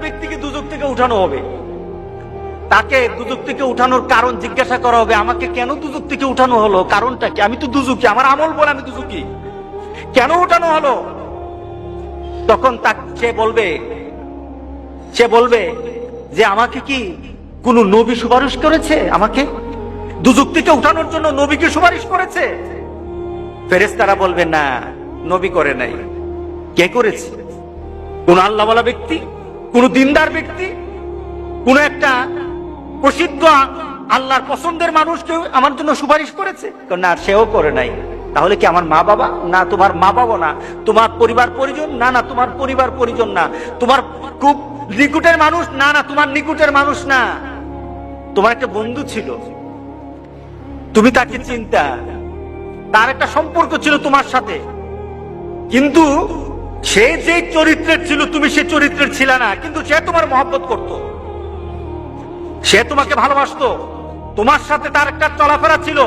ব্যক্তিকে দুজক থেকে উঠানো হবে, তাকে দুজক থেকে উঠানোর কারণ জিজ্ঞাসা করা হবে, আমাকে কেন দুজক থেকে উঠানো হলো, কারণটা কি? আমি তো দুজকি, আমার আমল বলে আমি দুজকি, কেন উঠানো হলো? তখন সে বলবে যে আমাকে কি কোন নবী সুপারিশ করেছে? আমাকে দুজক থেকে উঠানোর জন্য নবীকে সুপারিশ করেছে? ফেরেশতারা বলবে না, নবী করে নাই। কে করেছে? কোন আল্লাহওয়ালা ব্যক্তি, কোন দিনদার ব্যক্তি, কোন একটা প্রসিদ্ধ আল্লাহর পছন্দের মানুষ কেউ আমার জন্য সুপারিশ করেছে? না, সেও করে নাই। তাহলে কি আমার মা বাবা? না, তোমার মা বাবা না। তোমার পরিবার পরিজন? না, না, তোমার পরিবার পরিজন না। তোমার খুব নিকটের মানুষ? না, না, তোমার নিকটের মানুষ না। তোমার একটা বন্ধু ছিল, তুমি তাকে চিন্তা, তার একটা সম্পর্ক ছিল তোমার সাথে, কিন্তু সে যে চরিত্রের ছিল তুমি সে চরিত্রের ছিল না, কিন্তু সে তোমার মহব্বত করত, সে তোমাকে ভালোবাসতো, তোমার সাথে তার একটা চলাফেরা ছিল।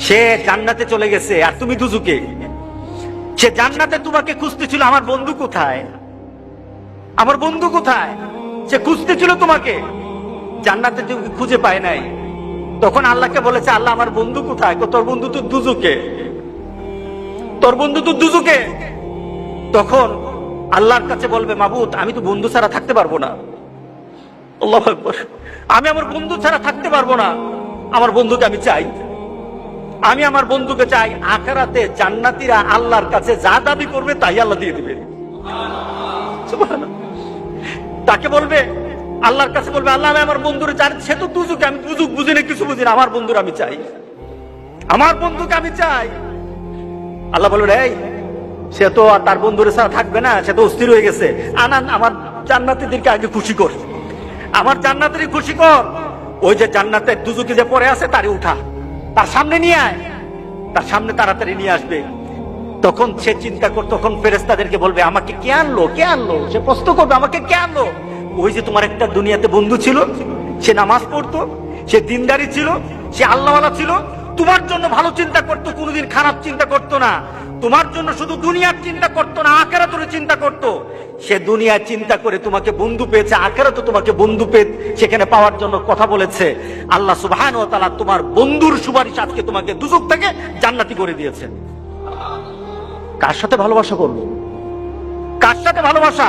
সে জান্নাতে চলে গেছে আর তুমি দুজকে। সে জান্নাতে তোমাকে খুঁজতেছিল, আমার বন্ধু কোথায়, আমার বন্ধু কোথায়? সে খুঁজতেছিল তোমাকে, জান্নাতে তুমি খুঁজে পায় নাই। তখন আল্লাহকে বলেছে, আল্লাহ আমার বন্ধু কোথায়? তোর বন্ধু তো দুজকে, তোর বন্ধু তো দুজকে। তখন আল্লাহর কাছে বলবে, মাবুদ আমি তো বন্ধু ছাড়া থাকতে পারবো না, আল্লাহু আকবার, আমি আমার বন্ধু ছাড়া থাকতে পারবো না, আমার বন্ধুকে আমি চাই, আমি আমার বন্ধুকে চাই। আখিরাতে জান্নাতীরা আল্লাহর কাছে যা দাবি করবে তাই আল্লাহ দিয়ে দিবে। সুবহানাল্লাহ। তাকে বলবে, আল্লাহর কাছে বলবে, আল্লাহ আমি আমার বন্ধুরে চাই, সে তো দুজকে, আমি দুজক বুঝি না, কিছু বুঝি না, আমার বন্ধুর আমি চাই, আমার বন্ধুকে আমি চাই। আল্লাহ বলবে, এই সে তো আর তার বন্ধুরে ছাড়া থাকবে না, সে তো অস্থির হয়ে গেছে, আনান আমার জান্নাতীদেরকে আগে খুশি কর, আমার জান্নাতেরই খুশি কর। ওই যে জান্নাতের দুজকে যে পড়ে আছে তারে উঠা, তার সামনে নিয়ে আয়, তার সামনে তাড়াতাড়ি নিয়ে আসবে। তখন সে চিন্তা কর, তখন ফেরেশতাদেরকে বলবে, আমাকে কে আনলো, কে আনলো? সে প্রশ্ন করবে, আমাকে কে আনলো? ওই যে তোমার একটা দুনিয়াতে বন্ধু ছিল, সে নামাজ পড়তো, সে দিনদারি ছিল, সে আল্লাহওয়ালা ছিল, তোমার জন্য ভালো চিন্তা করতো, কোনোদিন খারাপ চিন্তা করতো না, তোমার জন্য শুধু দুনিয়ার চিন্তা করতো না, আখিরাতের চিন্তা করতো। সে দুনিয়ার চিন্তা করে তোমাকে বন্ধু পেয়েছে, আখিরাতে তোমাকে বন্ধু পেয়ে সেখানে পাওয়ার জন্য কথা বলেছে। আল্লাহ সুবহানাহু ওয়া তাআলা তোমার বন্ধুর সুপারিশ আজকে তোমাকে দুজক থেকে জান্নাতি করে দিয়েছেন। কার সাথে ভালোবাসা করবো? কার সাথে ভালোবাসা?